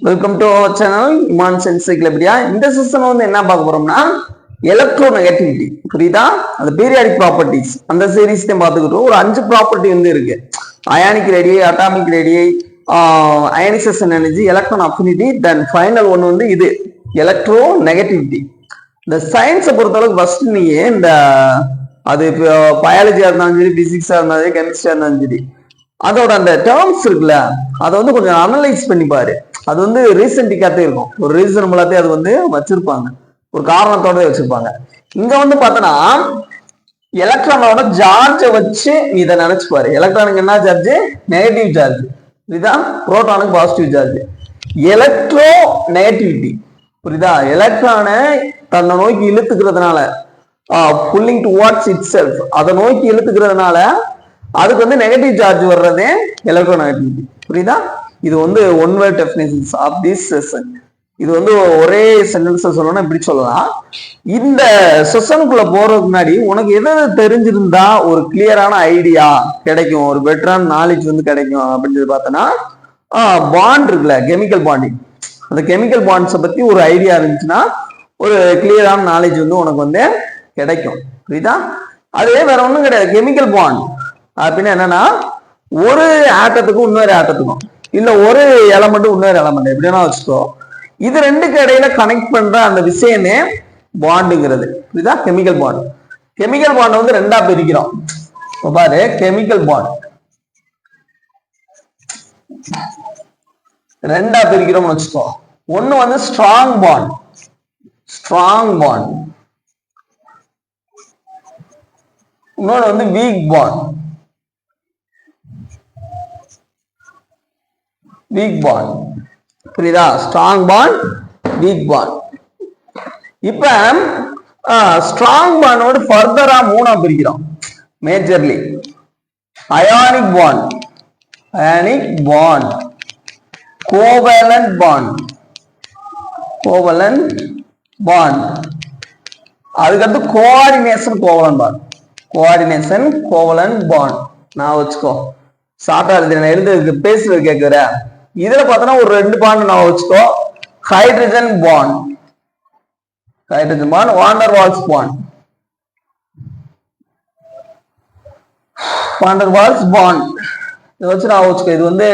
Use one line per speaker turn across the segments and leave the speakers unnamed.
Welcome to our channel Iman's encyclopedia. இந்த session வந்து என்ன பார்க்க போறோம்னா எலக்ட்ரோநெகட்டிவிட்டி, புரியுதா? அந்த பீரியாடிக் ப்ராப்பர்ட்டிஸ் அந்த சீரீஸ் தான் பார்த்துக்கிட்டோம். ஒரு 5 ப்ராப்பர்ட்டி வந்து இருக்கு: ionic radii, atomic radii, ionization energy, electron affinity, then final ஒன்று வந்து இது எலக்ட்ரோநெகட்டிவிட்டி. இந்த சயின்ஸை பொறுத்தளவுக்கு ஃபர்ஸ்ட் நீங்க இந்த அது பயாலஜியா இருந்தாலும் சரி, பிசிக்ஸா இருந்தாலும் சரி, கெமிஸ்ட்ரியா இருந்தாலும் சரி, அதோட அந்த டேர்ம்ஸ் இருக்குல்ல, அதை வந்து கொஞ்சம் அனலைஸ் பண்ணி பாரு. அது வந்து ரீசென்டிக்காத்தே இருக்கும், ஒரு ரீசனபிளாத்தே அது வந்து வச்சிருப்பாங்க, ஒரு காரணத்தோட வச்சிருப்பாங்க. இங்க வந்து பார்த்தோன்னா எலக்ட்ரானோட சார்ஜை வச்சு நீ இதை நினைச்சு பாரு. எலக்ட்ரானுக்கு என்ன சார்ஜ்? Negative charge. இதுதான் புரோட்டானுக்கு பாசிட்டிவ் சார்ஜ். எலக்ட்ரோ நெகட்டிவிட்டி, புரியுதா? எலக்ட்ரானை தன்னை நோக்கி இழுத்துக்கிறதுனால, புல்லிங் டுவார்ட்ஸ் இட் செல்ஃப், அதை நோக்கி இழுத்துக்கிறதுனால அதுக்கு வந்து நெகட்டிவ் சார்ஜ் வர்றதே எலக்ட்ரோநெகட்டிவிட்டி, புரியுதா? இது வந்து one word definitions of this session. இது வந்து ஒரே சென்டென்ஸ் சொல்லணும்னா இப்படி சொல்லலாம். இந்த செஷனுக்குள்ள போறதுக்கு முன்னாடி உனக்கு எது தெரிஞ்சிருந்தா ஒரு கிளியரான ஐடியா கிடைக்கும், ஒரு பெட்டரான நாலேஜ் வந்து கிடைக்கும் அப்படின்னு பார்த்தோன்னா, பாண்ட் இருக்குல்ல, கெமிக்கல் பாண்டிங். அந்த கெமிக்கல் பாண்ட்ஸை பத்தி ஒரு ஐடியா இருந்துச்சுன்னா ஒரு கிளியரான நாலேஜ் வந்து உனக்கு வந்து கிடைக்கும், புரியுதா? அதுவே வேற ஒன்றும் கிடையாது. கெமிக்கல் பாண்ட் அப்படின்னா என்னன்னா, ஒரு ஆட்டத்துக்கும் இன்னொரு ஆட்டத்துக்கும், இல்ல ஒரு எலமெண்ட் இன்னொரு எலமெண்ட் எப்படின்னா வச்சுக்கோ, இது ரெண்டுக்கு இடையில கனெக்ட் பண்ற அந்த விஷயமே பாண்டுங்கிறது, புரியுதா? Chemical bond. கெமிக்கல் பாண்ட் வந்து ரெண்டா பிரிக்கிறோம் பாரு. கெமிக்கல் பாண்ட் ரெண்டா பிரிக்கிறோம்னு வச்சுக்கோ. ஒண்ணு வந்து ஸ்ட்ராங் பாண்ட், ஸ்ட்ராங் பாண்ட். இன்னொன்று வந்து வீக் பாண்ட், வீக் பாண்ட், புரியுதா? Strong bond, weak bond. இப்ப ஸ்ட்ராங் பாண்டோட ஃபர்தரா மூணா பிரிக்கிறோம் majorly. Ionic bond, ionic bond, covalent bond, covalent bond, அதுக்கடுத்து coordination covalent bond, coordination covalent bond. நான் வச்சுக்கோ, ஷார்ட்டா எழுது பேசுறது கேட்குற. இதுல பார்த்தோன்னா ஒரு 2 பாண்ட் நான் வச்சுக்கோ. Hydrogen bond, hydrogen bond, van der Waals bond, van der Waals bond. இதை வச்சு நான் வச்சுக்கோ. இது வந்து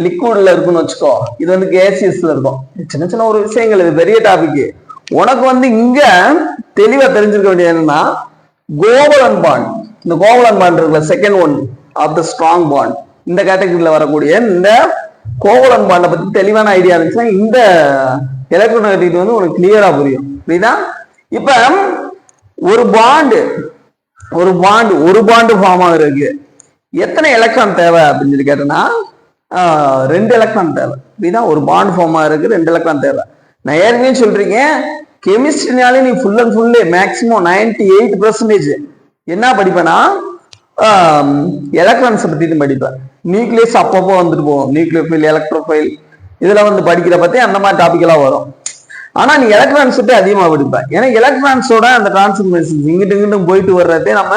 லிக்விட்ல இருக்குன்னு வச்சுக்கோ, இது வந்து கேசியஸ்ல இருக்கும். சின்ன சின்ன ஒரு விஷயங்கள், இது பெரிய டாபிக். உனக்கு வந்து இங்க தெளிவா தெரிஞ்சிருக்க வேண்டியது என்னன்னா, கோவலன் பாண்ட். இந்த கோவலன் பாண்ட் இருக்குல்ல, second one of the strong bond, இந்த கேட்டகரியில வரக்கூடிய இந்த கோவலன் பாண்டை பத்தி தெளிவான ஐடியா இருந்துச்சுன்னா இந்த எலக்ட்ரோநெகட்டிவிட்டி வந்து உனக்கு கிளியரா புரியும், புரியுதா? இப்ப ஒரு பாண்டு, ஒரு பாண்டு ஃபார்ம் ஆகுறதுக்கு எத்தனை எலக்ட்ரான் தேவை அப்படின்னு சொல்லி கேட்டேன்னா 2 எலக்ட்ரான் தேவை, புரியுதா? ஒரு பாண்ட் ஃபார்ம் ஆகுறதுக்கு 2 எலக்ட்ரான் தேவை. நான் ஏற்கனவே சொல்றீங்க, கெமிஸ்ட்ரினாலே நீ ஃபுல் அண்ட் ஃபுல்லு மேக்சிமம் 98% என்ன படிப்பேன்னா எலக்ட்ரான்ஸை பத்தி தான் படிப்பேன். நியூக்ளியஸ் அப்பப்போ வந்துட்டு போகும், நியூக்ளியோஃபைல், எலக்ட்ரோஃபைல், இதுல வந்து படிக்கிற பத்தி அந்த மாதிரி டாபிக் எல்லாம் வரும். ஆனா நீ எலக்ட்ரான்ஸ் பத்தி அதிகமா படிப்பேன். ஏன்னா எலக்ட்ரான்ஸோட அந்த டிரான்ஸ்ஃபர்மேஷன் இங்கிட்டு இங்கிட்டும் போயிட்டு வர்றதே நம்ம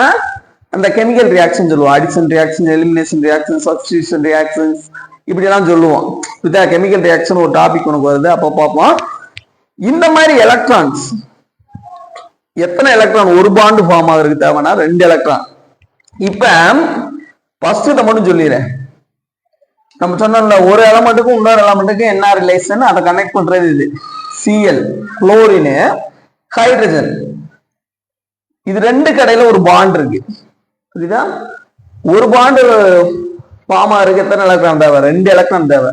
அந்த கெமிக்கல் ரியாக்ஷன் சொல்லுவோம். Addition reaction, elimination reaction, substitution reactions, இப்படி எல்லாம் சொல்லுவோம். இதான் கெமிக்கல் ரியாக்ஷன் ஒரு டாபிக் உனக்கு வருது, அப்போ பார்ப்போம். இந்த மாதிரி எலக்ட்ரான்ஸ், எத்தனை எலக்ட்ரான் ஒரு பாண்டு ஃபார்ம் ஆகுறதுக்கு தேவைன்னா 2 எலக்ட்ரான். இப்ப ஃபர்ஸ்ட் இதை மட்டும் சொல்லிடுறேன். நம்ம சொன்னோம்ல, ஒரு எலமெண்ட்டுக்கும் இன்னொரு எலமெண்ட்டுக்கும் என்ன ரிலேஷன், அதை கனெக்ட் பண்றது இது Cl, குளோரின், ஹைட்ரஜன். இது 2 கடையில ஒரு பாண்ட் இருக்கு, புரியுதா? ஒரு பாண்டு ஃபார்ம் ஆகுறதுக்கு எத்தனை எலக்ட்ரான் தேவை? 2 எலக்ட்ரான் தேவை.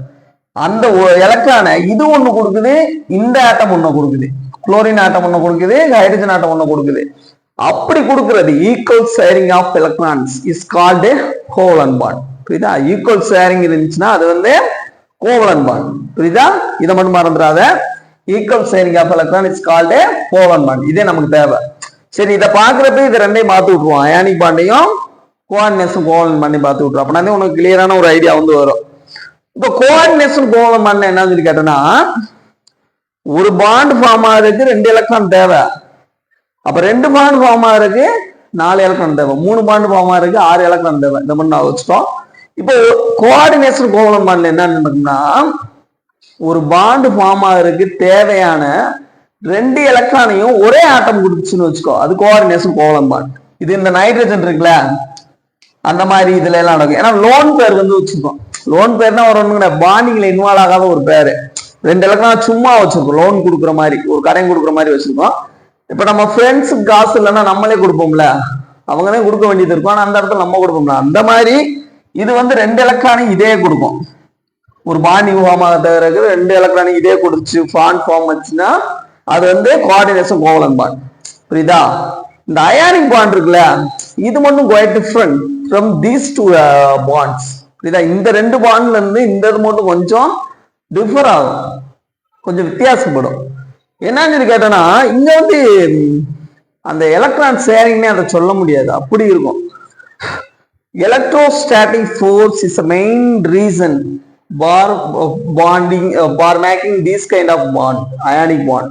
அந்த எலக்ட்ரானை இது ஒண்ணு கொடுக்குது, இந்த ஆட்டம் ஒண்ணு கொடுக்குது, குளோரின் ஆட்டம் ஒண்ணு கொடுக்குது, ஹைட்ரஜன் ஆட்டம் ஒண்ணு கொடுக்குது. அப்படி கொடுக்கிறது equal sharing of electrons is called covalent bond, புரியுதா? ஈக்குவல் ஷேரிங் இருந்துச்சுன்னா அது வந்து கோவலன்ட் பாண்ட், புரியுதா? இதை மட்டும் மறந்துடாத. Equal sharing of electron is called covalent bond. இதே நமக்கு தேவை. சரி, இதை பாக்குறப்ப இது ரெண்டையும் பார்த்து விட்டுருவோம். அயானிக் பாண்டையும் கோஆர்டினேஷன் கோவலன்ட் பாண்டையும் பார்த்து விட்டுருவோம். அப்படின்னா உனக்கு கிளியரான ஒரு ஐடியா வந்து வரும். இப்போ கோஆர்டினேஷன் கோவலன்ட் பாண்ட் என்ன சொல்லி கேட்டோம்னா, ஒரு பாண்ட் ஃபார்ம் ஆகிறதுக்கு 2 எலக்ட்ரான் தேவை. அப்ப 2 பாண்ட் ஃபார்ம் ஆகிறதுக்கு 4 எலக்ட்ரான் தேவை. 3 பாண்ட் ஃபார்ம் ஆகிறதுக்கு 6 எலக்ட்ரான் தேவை. இந்த மாதிரி நான் வச்சுட்டோம். இப்போ கோஆர்டினேஷன் கோவலன்ட் பாண்ட்ல என்னன்னு பார்த்தோம்னா, ஒரு பாண்டு ஃபார்ம் ஆகிறதுக்கு தேவையான 2 எலக்ட்ரானையும் ஒரே ஆட்டம் கொடுத்துச்சுன்னு வச்சுக்கோ, அது கோஆர்டினேஷன் கோவலன் பாண்ட். இது இந்த நைட்ரஜன் இருக்குல்ல, அந்த மாதிரி இதுல எல்லாம் நடக்கும். ஏன்னா லோன் பேர் வந்து வச்சிருக்கோம். லோன் பேர்னா ஒரு ஒண்ணு பாண்டிங்ல இன்வால்வ் ஆகாத ஒரு பேரு. 2 எலக்ட்ரான் சும்மா வச்சிருக்கோம், லோன் கொடுக்குற மாதிரி, ஒரு கடன் கொடுக்குற மாதிரி வச்சிருக்கோம். இப்ப நம்ம ஃப்ரெண்ட்ஸுக்கு காசு இல்லைன்னா நம்மளே கொடுப்போம்ல, அவங்கதான் கொடுக்க வேண்டியது இருக்கும். ஆனா அந்த இடத்துல நம்ம கொடுப்போம்ல, அந்த மாதிரி இது வந்து 2 எலக்ட்ரானையும் இதே கொடுக்கும். ஒரு பாண்டிங் ஃபார்ம் ஆக தவிர 2 எலக்ட்ரானிக் இதே கொடுத்து ஃபார்ம் வச்சுன்னா அது வந்து கோஆர்டினேஷன் கோவலன் பாண்ட். புரியுதா? இந்த அயானிக் பாண்ட் இருக்குல்ல, இது மட்டும் quite different from these 2 bonds. புரியுதா? இந்த 2 பாண்ட்ல இருந்து இந்த இது மட்டும் கொஞ்சம் டிஃபர் ஆகும், கொஞ்சம் வித்தியாசப்படும். என்னன்னு சொல்லி கேட்டோம்னா, இங்க வந்து அந்த எலக்ட்ரான் ஷேரிங்னே அதை சொல்ல முடியாது, அப்படி இருக்கும். Electrostatic force is the main reason for making this kind of bond, ionic bond.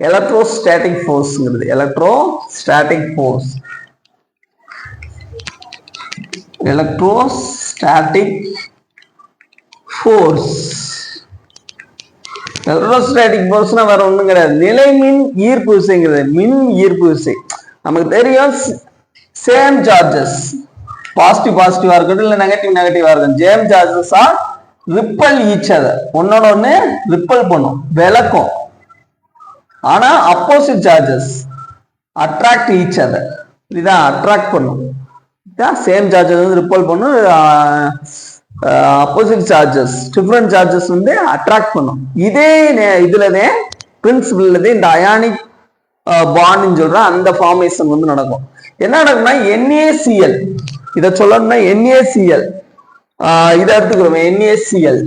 Electrostatic force, electrostatic force, electrostatic force. Electrostatic ஃபோர்ஸ்னா வேற ஒண்ணும் கிடையாது, நிலைமின் ஈர்ப்பு விசைங்கிறது. மின் ஈர்ப்பு விசை நமக்கு தெரியும். சேம் சார்ஜஸ் பாசிட்டிவா இருக்கட்டும் இல்ல நெகட்டிவா இருக்கட்டும், same charges are repel each other, ஒன்னோட ஒண்ணு ரிப்பல் பண்ணும், விளக்கும். ஆனா opposite charges attract each other. இதுதான் அட்ராக்ட் பண்ணும். சேம் சார்ஜஸ் வந்து ரிப்பல் பண்ணும், அப்போசிட் சார்ஜஸ் டிஃபரண்ட் சார்ஜஸ் வந்து அட்ராக்ட் பண்ணும். இதே இதுலதே பிரின்சிபிள் இந்த அயானிக் பாண்ட் சொல்ற அந்த ஃபார்மேஷன் வந்து நடக்கும். என்ன நடக்கும்னா NaCl, இதை சொல்லணும்னா NaCl, இதை எடுத்துக்கிறோம். NaCl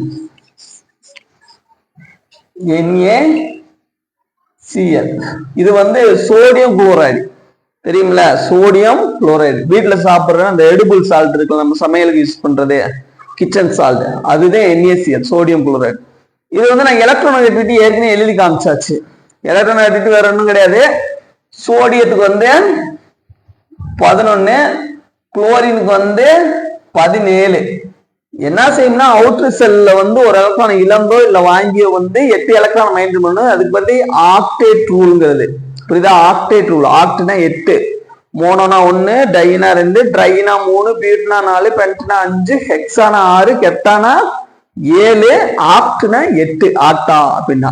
இது வந்து சோடியம் குளோரைடு, தெரியுமில்ல? சோடியம் குளோரைடு வீட்டுல சாப்பிடுற அந்த எடிபிள் சால்ட் இருக்குல்ல, நம்ம சமையலுக்கு யூஸ் பண்றது கிச்சன் சால்ட், அதுதான் NaCl, சோடியம் குளோரைடு. இது வந்து நான் எலக்ட்ரோநெகட்டிவிட்டி ஏற்கனவே எழுதி காமிச்சாச்சு. எலக்ட்ரோநெகட்டிவிட்டி வேற ஒன்றும் கிடையாது. சோடியத்துக்கு வந்து 11, குளோரினுக்கு வந்து 17. என்ன செய்யும்னா அவுட்டர் செல்ல வந்து ஒரு எலக்ட்ரான் இழந்தோ இல்ல வாங்கியோ வந்து 8 எலக்ட்ரான் மெயின்டைன் பண்ணும். அதுக்கு பத்தி ஆக்டேட் ரூல்ங்கிறது. புரியுதா? Octet rule. ஆக்ட்னா 8, மோனோனா 1, டைனா 2, ட்ரைனா 3, பியூட்னா 4, பென்டனா 5, ஹெக்ஸானா 6, கெப்டானா 7, ஆக்ட்னா 8. ஆக்டா அப்படின்னா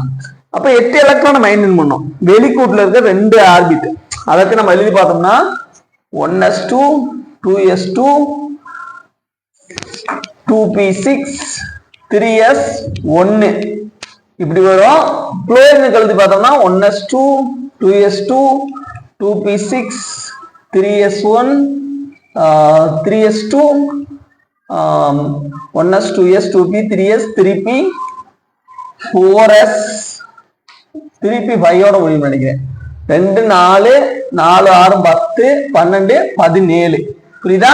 அப்ப 8 எலக்ட்ரான் மெயின்டைன் பண்ணும். வெளிக்கூட்டுல இருக்க 2 ஆர்பிட். அதற்கு நம்ம எழுதி பார்த்தோம்னா 1s2, 2s2, 2p6, 3s1 இப்படி வரும். குளோரினுக்கு எழுதி பார்த்தோம்னா 1s2, 2s2, 2p6, 3s1, 3s2, 1s, 2s, 2p, 3s, 3p, 4s, 3p5 ஓட முடியும் நினைக்கிறேன். 2, 4, 4, 6, 10, 12, 17. புரியுதா?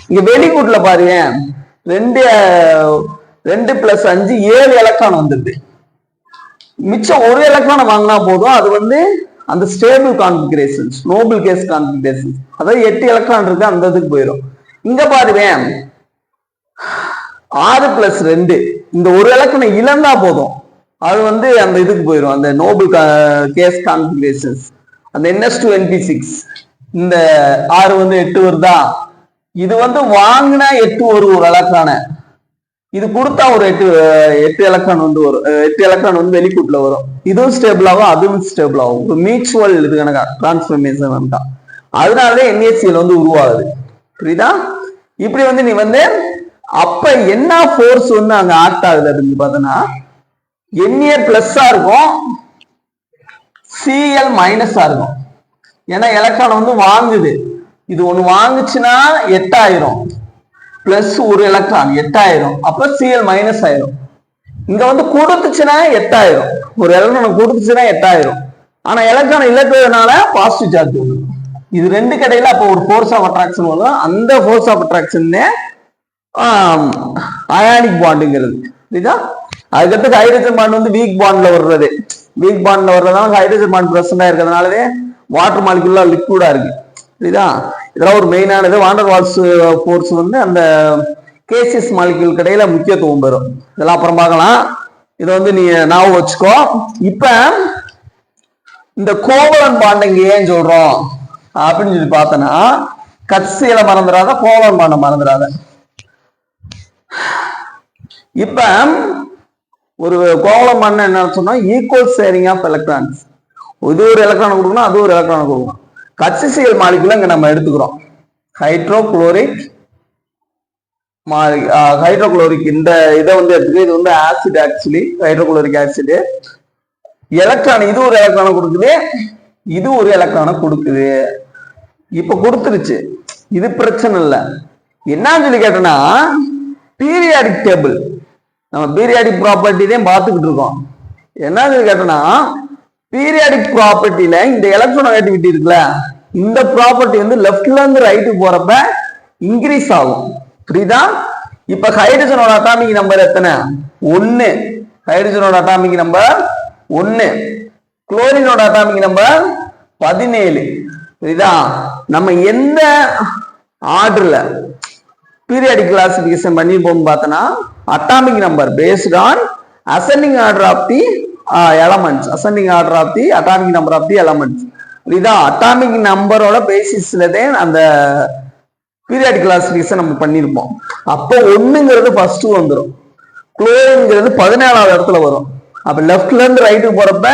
இங்க வெளிக்கூட்டுல பாருங்க, 2 + 5 7 எலக்ட்ரான் வந்துருது. மிச்சம் 1 எலக்ட்ரான் வாங்கினா போதும், அது வந்து அந்த stable configurations, Nobel case configurations, அதாவது 8 எலக்ட்ரான் இருக்கு, அந்த இதுக்கு போயிடும். இங்க பாருங்க 6 + 2, இந்த 1 எலக்ட்ரான் இழந்தா போதும், அது வந்து அந்த இதுக்கு போயிடும், அந்த நோபல் கேஸ் கான்ஃபிகரேஷன்ஸ், அந்த NS2np6. இந்த 6 வந்து 8 வருதா, இது வந்து வாங்கினா 8 வரும் ஒரு எலக்ட்ரான, இது கொடுத்தா ஒரு 8 எலக்ட்ரான் வந்து வரும். 8 எலக்ட்ரான் வந்து வெளிக்கூட்டுல வரும். இதுவும் ஸ்டேபிள் ஆகும், அதுவும் ஸ்டேபிள் ஆகும். ஒரு மியூச்சுவல் இது கணக்கா டிரான்ஸ்ஃபர்மேஷன் கணக்கா. அதனாலதான் NaCl வந்து உருவாகுது. புரியுதா? இப்படி வந்து நீ வந்து அப்ப என்ன ஃபோர்ஸ் வந்து அங்க ஆக்ட் ஆகுது அப்படின்னு பார்த்தோன்னா, Na+ இருக்கும், Cl- இருக்கும். ஏன்னா எலக்ட்ரான் வந்து வாங்குது, இது ஒண்ணு வாங்குச்சுன்னா 8 ஆயிரும், பிளஸ் 1 எலக்ட்ரான் 8 ஆயிரும், அப்ப Cl- ஆயிரும். இங்க வந்து கொடுத்துச்சுன்னா 8 ஆயிரும், ஒரு எலக்ட்ரான் கொடுத்துச்சுன்னா 8 ஆயிரும். ஆனா எலக்ட்ரான் இழக்கிறதுனால பாசிட்டிவ் சார்ஜ் வரும். இது 2 கடையில அப்ப ஒரு ஃபோர்ஸ் ஆஃப் அட்ராக்ஷன் வரும். அந்த ஃபோர்ஸ் ஆஃப் அட்ராக்ஷன் அயானிக் பாண்டுங்கிறது. புரியுதா? அதுக்கடுத்து ஹைட்ரஜன் பாண்ட் வந்து வீக் பாண்ட்ல வர்றது. வீக் பாண்ட்ல வர்றதுனால ஹைட்ரஜன் பாண்ட் பிரசண்டா இருக்கிறதுனாலவே வாட்டர் மாலிகுலா லிக்விடா இருக்கு. புரியுதா? இதெல்லாம் ஒரு மெயினானது. வாண்டர் வால்ஸ் ஃபோர்ஸ் வந்து அந்த கேசியஸ் மாலிகுல் கடையில முக்கியத்துவம் பெறும். இதெல்லாம் அப்புறம் பார்க்கலாம். இதை வந்து நீ ஞாபகம் வச்சுக்கோ. இப்ப இந்த கோவலன் பாண்ட் இங்க ஏன் சொல்றோம் அப்படின்னு சொல்லி பார்த்தனா, கட்சியில மறந்துடாத, கோவலன் பாண்ட மறந்துடாத. இப்ப ஒரு கோவலன் பாண்ட் என்ன சொன்னா, ஈக்குவல் ஷேரிங் ஆஃப் எலக்ட்ரான்ஸ். இது ஒரு எலக்ட்ரான் கொடுக்கணும், அது ஒரு எலக்ட்ரான் கொடுக்கணும். கட்சிசியல் மாலிகுல இங்க நம்ம எடுத்துக்கிறோம். ஹைட்ரோகுளோரிக் ஹைட்ரோகுளோரிக் இந்த இதை வந்து எடுத்துக்க. இது வந்து acid, actually hydrochloric acid. Electron இது ஒரு எலக்ட்ரானை கொடுக்குது, இது ஒரு எலக்ட்ரானை கொடுக்குது. இப்ப கொடுத்துருச்சு, இது பிரச்சனை இல்லை. என்னன்னு சொல்லி கேட்டோம்னா, பீரியாடிக் டேபிள், நம்ம பீரியாடிக் ப்ராப்பர்ட்டி தான் பார்த்துக்கிட்டு இருக்கோம். என்னன்னு சொல்லி கேட்டோம்னா, பீரியாடிக் ப்ராப்பர்ட்டியில இந்த எலக்ட்ரோநெகட்டிவிட்டி இருக்குல்ல, இந்த ப்ராப்பர்ட்டி வந்து லெஃப்ட்ல இருந்து ரைட்டுக்கு போறப்ப இன்க்ரீஸ் ஆகும். புரியுதா? இப்ப ஹைட்ரஜனோட அட்டாமிக் நம்பர் எத்தனை? 1. ஹைட்ரஜனோட அட்டாமிக் நம்பர் 1. குளோரினோட அட்டாமிக் நம்பர் 17. புரியுதா? நம்ம எந்த ஆர்டர்ல பீரியாடிக் கிளாசிபிகேஷன் பண்ணிருப்போம் பார்த்தோன்னா, atomic number based on ascending order of the elements, ascending order of the atomic number of the elements. புரியுதா? அட்டாமிக் நம்பரோட பேசிஸ்ல தான் அந்த பீரியாடிக் கிளாசிபிகேஷன் நம்ம பண்ணிருப்போம். அப்போ 1ங்கிறது ஃபர்ஸ்ட் வந்துடும், குளோரின்ங்கிறது 17வது இடத்துல வரும். அப்ப லெஃப்ட்ல இருந்து ரைட்டுக்கு போறப்ப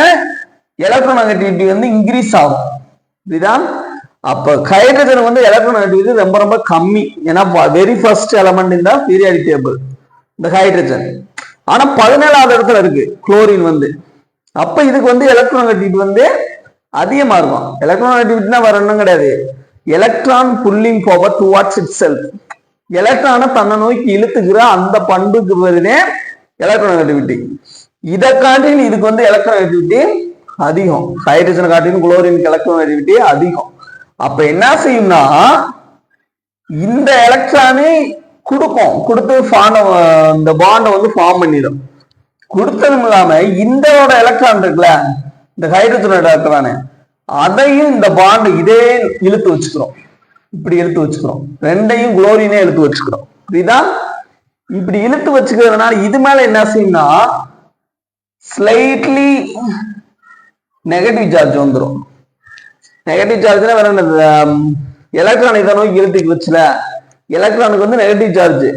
எலக்ட்ரோநெகட்டிவிட்டி வந்து இன்க்ரீஸ் ஆகும். புரியுதா? அப்ப ஹைட்ரஜன் வந்து எலக்ட்ரோநெகட்டிவிட்டி ரொம்ப ரொம்ப கம்மி. ஏன்னா வெரி ஃபர்ஸ்ட் எலமெண்ட் இந்த பீரியாடிக் டேபிள் இந்த ஹைட்ரஜன். ஆனா 17வது இடத்துல இருக்கு குளோரின் வந்து. அப்ப இதுக்கு வந்து எலக்ட்ரோநெகட்டிவிட்டி வந்து அதிகமா இருக்கும். எலக்ட்ரோநெகட்டிவிட்டினா வேற ஒன்றும் கிடையாது, electron pulling power towards itself. எலக்ட்ரானை தன்னை நோக்கி இழுத்துக்கிற அந்த பண்புக்கு வருதே எலக்ட்ரோநெகட்டிவிட்டி. இதை காட்டிலும் இதுக்கு வந்து எலக்ட்ரோநெகட்டிவிட்டி அதிகம். ஹைட்ரஜனை காட்டிலும் குளோரினுக்கு எலக்ட்ரோநெகட்டிவிட்டி அதிகம். அப்ப என்ன செய்யும்னா, இந்த எலக்ட்ரானை கொடுக்கும், கொடுத்து இந்த பாண்டை வந்து ஃபார்ம் பண்ணிடும். கொடுத்ததும் இல்லாம இந்தோட எலக்ட்ரான் இருக்குல்ல, இந்த ஹைட்ரஜனோட எலக்ட்ரானு, அதையும் இந்த பாண்டு இதே இழுத்து வச்சுக்கிறோம். இப்படி இழுத்து வச்சுக்கிறோம், ரெண்டையும் குளோரினே இழுத்து வச்சுக்கிறோம். புரியுதா? இப்படி இழுத்து வச்சுக்கிறதுனால இது மேல என்ன செய்யும்னா, ஸ்லைட்லி நெகட்டிவ் சார்ஜ் வந்துடும். நெகட்டிவ் சார்ஜ்னா வேற என்ன, எலக்ட்ரான் இதை நோக்கி இழுத்து வச்சுல, எலக்ட்ரானுக்கு வந்து நெகட்டிவ் சார்ஜ்.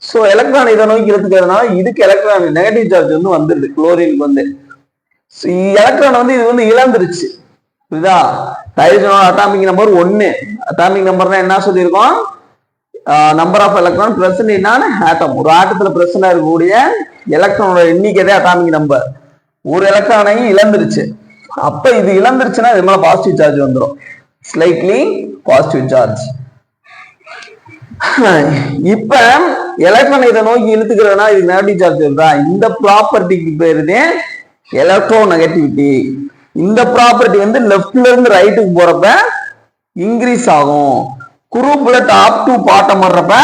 ஸோ எலக்ட்ரான் இதை நோக்கி இழுத்துக்கிறதுனால இதுக்கு எலக்ட்ரான் நெகட்டிவ் சார்ஜ் வந்து வந்துடுது குளோரினுக்கு வந்து. எலக்ட்ரான் வந்து இது வந்து இழந்துருச்சு. புரியுதா? ஹைட்ரஜனோட அட்டாமிக் நம்பர் 1. அட்டாமிக் நம்பர்னா என்ன சொல்லியிருக்கோம், number of electron present in an atom. ஒரு ஆட்டத்துல பிரசன்ட் இருக்கக்கூடிய எலக்ட்ரானோட எண்ணிக்கை அட்டாமிக் நம்பர். ஒரு எலக்ட்ரானையும் இழந்துருச்சு. அப்ப இது இழந்துருச்சுன்னா இது மேல பாசிட்டிவ் சார்ஜ் வந்துடும், ஸ்லைட்லி பாசிட்டிவ் சார்ஜ். இப்ப எலக்ட்ரான் இதை நோக்கி இழுத்துக்கிறதுனா இது நெகட்டிவ் சார்ஜ் வருதா, இந்த ப்ராப்பர்ட்டிக்கு பேருதே எலக்ட்ரோநெகட்டிவிட்டி. இந்த ப்ராப்பர்ட்டி வந்து லெஃப்ட்ல இருந்து ரைட்டுக்கு போறப்ப இன்க்ரீஸ் ஆகும், குரூப்ல டாப் டு பாட்டம் வர்றப்ப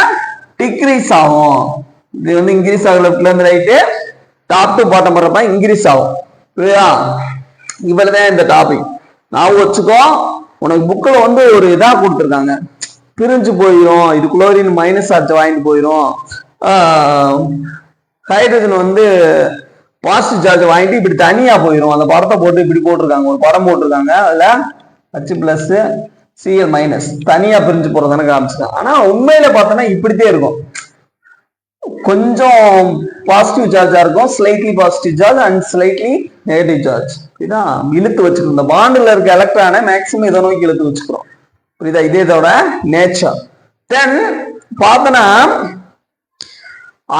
டிக்ரீஸ் ஆகும். இது வந்து இன்க்ரீஸ் ஆகும், லெஃப்ட்ல இருந்து ரைட்டு டாப் டு பாட்டம் வர்றப்ப இன்க்ரீஸ் ஆகும். புரியுதா? இவ்வளவுதான் இந்த டாபிக். நான் வச்சுக்கோ, உனக்கு புக்கில் வந்து ஒரு இதா கொடுத்துருக்காங்க, பிரிஞ்சு போயிடும், இது குளோரின் மைனஸ் சார்ஜ் வாங்கிட்டு போயிடும், ஹைட்ரஜன் வந்து பாசிட்டிவ் சார்ஜ் வாங்கிட்டு இப்படி தனியா போயிடும். அந்த படத்தை போட்டு இப்படி போட்டிருக்காங்க, ஒரு படம் போட்டிருக்காங்க, அதுல H+ Cl- தனியா பிரிஞ்சு போறதானே காமிச்சிருக்காங்க. ஆனா உண்மையில பார்த்தோன்னா இப்படித்தான் இருக்கும், கொஞ்சம் பாசிட்டிவ் சார்ஜா இருக்கும், slightly positive charge and slightly negative charge. இதான் இழுத்து வச்சுக்கிறோம். இந்த பாண்டில் இருக்க எலக்ட்ரானை மேக்சிமம் இதை நோக்கி இழுத்து வச்சுக்கிறோம். புரியுதா? இதே இதோட நேச்சர். தென் பார்த்தனா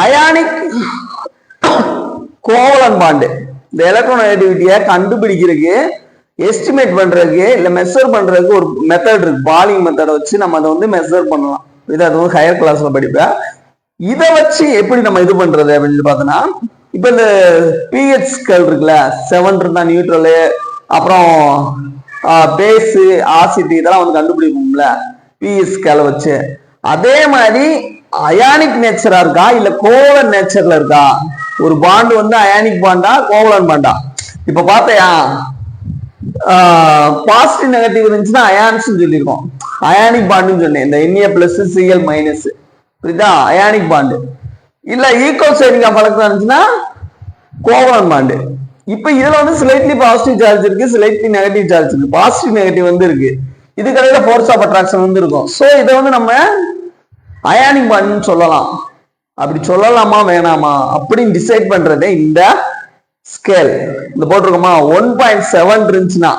அயானிக் கோவலன் பாண்டு, இந்த எலக்ட்ரோநெகட்டிவிட்டியை கண்டுபிடிக்கிறதுக்கு, எஸ்டிமேட் பண்றதுக்கு, இல்ல மெஷர் பண்றதுக்கு ஒரு மெத்தட் இருக்கு. பாலிங் மெத்தடை வச்சு நம்ம அதை வந்து மெஷர் பண்ணலாம். இது அது வந்து ஹையர் கிளாஸ்ல படிப்பேன். இதை வச்சு எப்படி நம்ம இது பண்றது அப்படின்னு பார்த்தோன்னா, இப்ப இந்த பிஹெச் ஸ்கேல் இருக்குல்ல, 7 இருந்தா நியூட்ரலு, அப்புறம் பேஸ், ஆசிட், இதெல்லாம் வந்து கண்டுபிடிப்போம்ல பிஹெச் ஸ்கேலை வச்சு. அதே மாதிரி அயானிக் நேச்சரா இருக்கா இல்ல கோவலன் நேச்சர்ல இருக்கா, ஒரு பாண்டு வந்து அயானிக் பாண்டா கோவலன் பாண்டா. இப்ப பார்த்தையா, பாசிட்டிவ் நெகட்டிவ் இருந்துச்சுன்னா அயான்ஸ் சொல்லியிருக்கோம், அயானிக் பாண்டுன்னு சொன்னேன். இந்த Na+Cl-. புரியுதா? Ionic bond. இல்ல ஈக்குவல் ஷேரிங் ஆஃப் எலக்ட்ரான் இருந்துச்சுன்னா கோவலன் பாண்டு. இப்ப இதுல வந்து ஸ்லைட்லி பாசிட்டிவ் சார்ஜ் இருக்கு, ஸ்லைட்லி நெகட்டிவ் சார்ஜ் இருக்கு. பாசிட்டிவ் நெகட்டிவ் வந்து இருக்கு. இதுக்கு இடையில ஃபோர்ஸ் ஆஃப் அட்ராக்ஷன் வந்து இருக்கும். ஸோ இதை வந்து நம்ம அயானிக் பாண்டுன்னு சொல்லலாம். அப்படி சொல்லலாமா வேணாமா அப்படின்னு டிசைட் பண்றதே இந்த ஸ்கேல். இந்த போட்டிருக்கோமா 1.7 இருந்துச்சுன்னா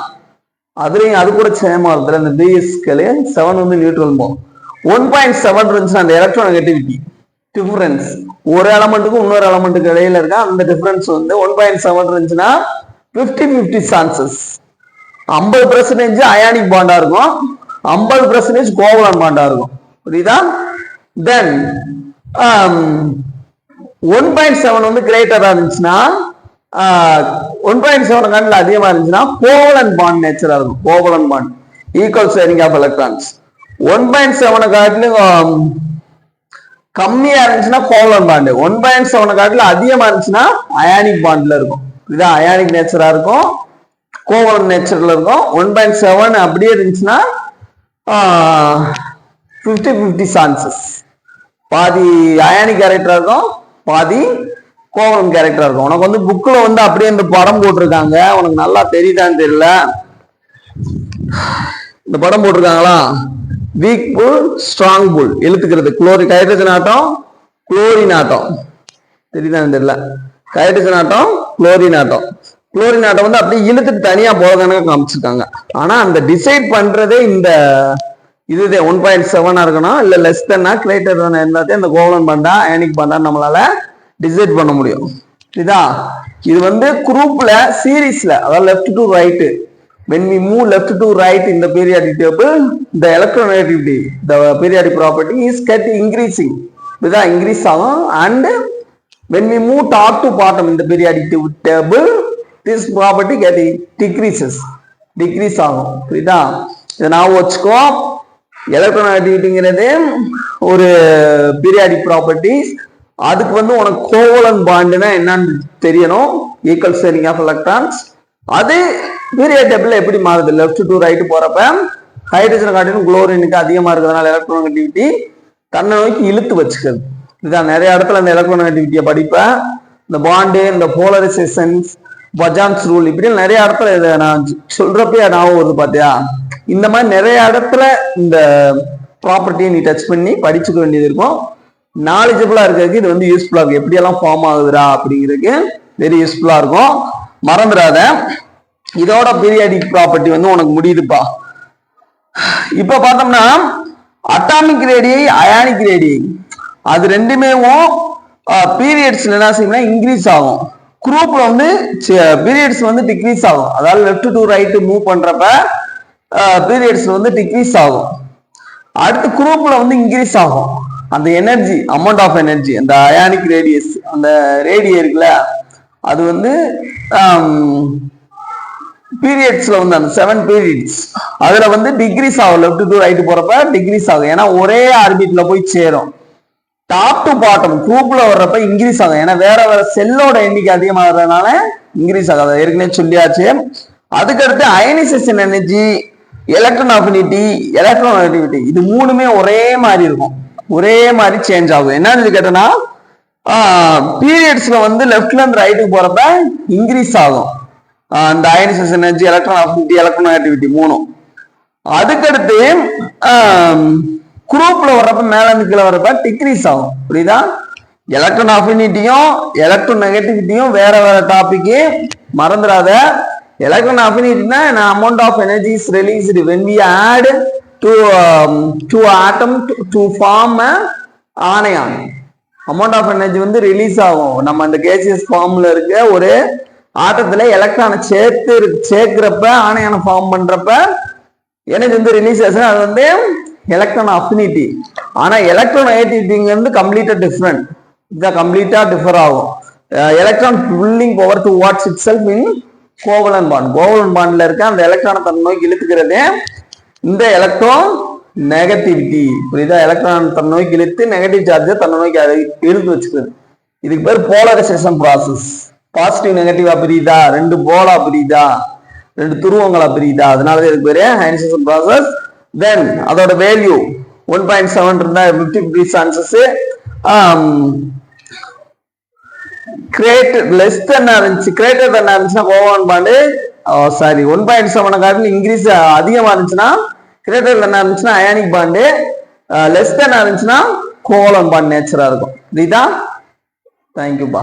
அதுலயும் அது கூட சேமா இருக்குல்ல இந்த பிஎஸ் ஸ்கேலு 7 வந்து நியூட்ரல் போகும். 1.7 இருந்துச்சுன்னா அந்த எலக்ட்ரோ நெகட்டிவிட்டி டிஃபரன்ஸ் ஒரு எலமெண்ட்டுக்கும் இன்னொரு எலமெண்ட்டுக்கு இடையில இருக்கா அந்த டிஃபரன்ஸ் வந்து 1.7 இருந்துச்சுன்னா 50-50 சான்சஸ். 50% அயானிக் பாண்டா இருக்கும், 50% கோவலன் பாண்டா இருக்கும். புரியுதா? தென் 1.7 வந்து கிரேட்டரா இருந்துச்சுன்னா 1.7 காட்டில அதிகமா இருந்துச்சுன்னா கோவலன் பாண்ட் நேச்சரா இருக்கும். Covalent bond equal sharing of electrons. 1.7 காட்டிலும் கம்மியா இருந்துச்சுன்னா கோவலன் பாண்ட், 1.7 காட்டில அதிகமா இருந்துச்சுன்னா அயானிக் பாண்ட்ல இருக்கும். இதுதான் அயானிக் நேச்சரா இருக்கும், கோவலன் நேச்சர்ல இருக்கும். 1.7 அப்படியே இருந்துச்சுன்னா 50-50 சான்சஸ். பாதி அயானிக் கேரக்டரா இருக்கும், பாதி கோவலன் கேரக்டரா இருக்கும். உனக்கு வந்து புக்ல வந்து அப்படியே இந்த படம் போட்டிருக்காங்க, உனக்கு நல்லா தெரியுதான்னு தெரியல. இந்த படம் போட்டிருக்காங்களா? வீக் புல் ஸ்ட்ராங் புல் இழுத்துக்கிறது. குளோரிக் ஹைட்ரஜன் ஆட்டம் குளோரின் ஆட்டம் தெரியுதான்னு தெரியல. ஹைட்ரஜன் ஆட்டம் குளோரின் ஆட்டம். குளோரின் ஆட்டம் வந்து அப்படியே இழுத்துட்டு தனியா போக காமிச்சிருக்காங்க. ஆனா அந்த டிசைட் பண்றதே இந்த இதுதே 1.7 இருக்கணும், இல்ல லெஸ் தென்னா கிரேட்டர் இருந்தாதே இந்த கோவலன் பாண்டா அயானிக் பாண்டா நம்மளால டிசைட் பண்ண முடியும். இதா இது வந்து குரூப்ல சீரீஸ்ல, அதாவது left to right, when we move left to right in the periodic table, the electronegativity, the periodic property is get increasing. இதா இன்க்ரீஸ் ஆகும். and when we move top to bottom in the periodic table, this property get decrease ஆகும். புரியுதா? இதை நான் வச்சுக்கோ. எலக்ட்ரோநெகட்டிவிட்டிங்கிறது ஒரு periodic properties. அதுக்கு வந்து உனக்கு கோவலன் பாண்டுனா என்னன்னு தெரியணும், ஈக்குவல் ஷேரிங் ஆஃப் எலக்ட்ரான்ஸ். அது பீரியாடிக் டேபிள்ல எப்படி மாறுது? லெஃப்ட் டு ரைட் போறப்ப ஹைட்ரஜன் காட்டிலும் குளோரினுக்கு அதிகமா இருக்கிறதுனால எலக்ட்ரோநெகட்டிவிட்டி தன்னை நோக்கி இழுத்து வச்சுக்கிறது. இதுதான் நிறைய இடத்துல இந்த எலக்ட்ரோநெகட்டிவிட்டியை படிப்பேன். இந்த பாண்டு, இந்த போலரைசேஷன்ஸ், பஜான்ஸ் ரூல், இப்படி நிறைய இடத்துல இதை நான் சொல்றப்பே ஞாபகம் வருது. பாத்தியா? இந்த மாதிரி நிறைய இடத்துல இந்த ப்ராப்பர்ட்டியை நீ டச் பண்ணி படிச்சுக்க வேண்டியது இருக்கும். நாலேஜபிளா இருக்கிறதுக்கு இது வந்து யூஸ்ஃபுல்லா இருக்கும். எப்படியெல்லாம் ஃபார்ம் ஆகுதுடா அப்படிங்கிறதுக்கு வெரி யூஸ்ஃபுல்லா இருக்கும். மறந்துடாத. இதோட பீரியாடிக் ப்ராப்பர்ட்டி வந்து உனக்கு முடியுதுப்பா. இப்ப பார்த்தோம்னா அட்டாமிக் ரேடியை, அயானிக் ரேடியை, அது ரெண்டுமே பீரியட்ஸ்ல என்ன செய்யணும்னா இன்க்ரீஸ் ஆகும். குரூப்ல வந்து பீரியட்ஸ் வந்து டிக்ரீஸ் ஆகும். அதாவது லெஃப்ட் டு ரைட் மூவ் பண்றப்ப பீரியட்ஸ் வந்து டிக்ரீஸ் ஆகும். அடுத்த குரூப்ல வந்து இன்க்ரீஸ் ஆகும். அந்த எனர்ஜி, அமௌண்ட் ஆஃப் எனர்ஜி, அந்த அயானிக் ரேடியஸ், அந்த ரேடியே இருக்குல்ல, அது வந்து பீரியட்ஸ்ல வந்து அந்த 7 பீரியட்ஸ் அதுல வந்து டிக்ரீஸ் ஆகும். லெஃப்ட் டு ரைட் போறப்ப டிக்ரீஸ் ஆகும். ஏன்னா ஒரே ஆர்பிட்ல போய் சேரும். டாப் டு பாட்டம் குரூப்ல வர்றப்ப இன்க்ரீஸ் ஆகும். ஏன்னா வேற வேற செல்லோட எண்ணிக்கை அதிகமாகிறதுனால இன்க்ரீஸ் ஆகாது. ஏற்கனவே சொல்லியாச்சு. அதுக்கடுத்து ionisation energy, electron affinity, electronegativity, இது மூணுமே ஒரே மாதிரி இருக்கும், ஒரே மாதிரி சேஞ்ச் ஆகும். என்னன்னு கேட்டனா பீரியட்ஸ்ல வந்து லெஃப்ட்ல இருந்து ரைட்டுக்கு போறப்ப இன்க்ரீஸ் ஆகும் அந்த ionisation energy, electron affinity, electronegativity மூணும். அதுக்கடுத்து குரூப்ல வர்றப்ப மேல இருந்து கீழே வர்றப்ப டிக்ரீஸ் ஆகும். புரியுதா? எலக்ட்ரான் அஃபினிட்டியும் எலக்ட்ரோநெகட்டிவிட்டியும் வேற வேற டாபிக், மறந்துடாத. Electron affinity na an amount of energy is released when we add to atom to form a anion. Amount of energy வந்து ரிலீஸ் ஆகும். நம்ம அந்த கேசியஸ் ஃபார்ம்ல இருக்க ஒரு ஆட்டத்துல எலக்ட்ரானை சேர்க்கிறப்ப ஆனையான ஃபார்ம் பண்றப்ப எனர்ஜி வந்து ரிலீஸ் ஆச்சு. அது வந்து எலக்ட்ரான் அஃபினிட்டி. ஆனா எலக்ட்ரோநெகட்டிவிட்டி வந்து கம்ப்ளீட்டா டிஃப்ரெண்ட். இது கம்ப்ளீட்டா டிஃபர் ஆகும். Electron pulling power towards itself in covalent bond. Covalent பாண்ட்ல இருக்க அந்த எலக்ட்ரானை தன் நோக்கி இழுத்துக்கிறது இந்த எலக்ட்ரோ நெகட்டிவிட்டி. புரியுதா? எலக்ட்ரான் தன் நோக்கி இழுத்து நெகட்டிவ் சார்ஜை தன் நோக்கி இழுத்து வச்சுக்கிறது. இதுக்கு பேர் போலரைசேஷன் ப்ராசஸ். பாசிட்டிவ் நெகட்டிவா பிரியுதா, ரெண்டு போலா பிரியுதா, ரெண்டு துருவங்களா பிரியுதா, அதனாலதான் இதுக்கு பேரு அயனைசேஷன் ப்ராசஸ். தென் அதோட வேல்யூ 1.7 இருந்தா 50 சான்சஸ், கிரேட்டர் லெஸ் தென் இருந்துச்சு, கிரேட்டர் தென் இருந்துச்சுன்னா கோவான் பாண்டு, சாரி 1.7 காட்டிலும் இன்க்ரீஸ் அதிகமா இருந்துச்சுன்னா கிரேட்டர் தென் இருந்துச்சுன்னா அயானிக் பாண்டு, லெஸ் தென் இருந்துச்சுன்னா கோவலன் பாண்ட் நேச்சரா இருக்கும். புரியுதா? தேங்க்யூப்பா.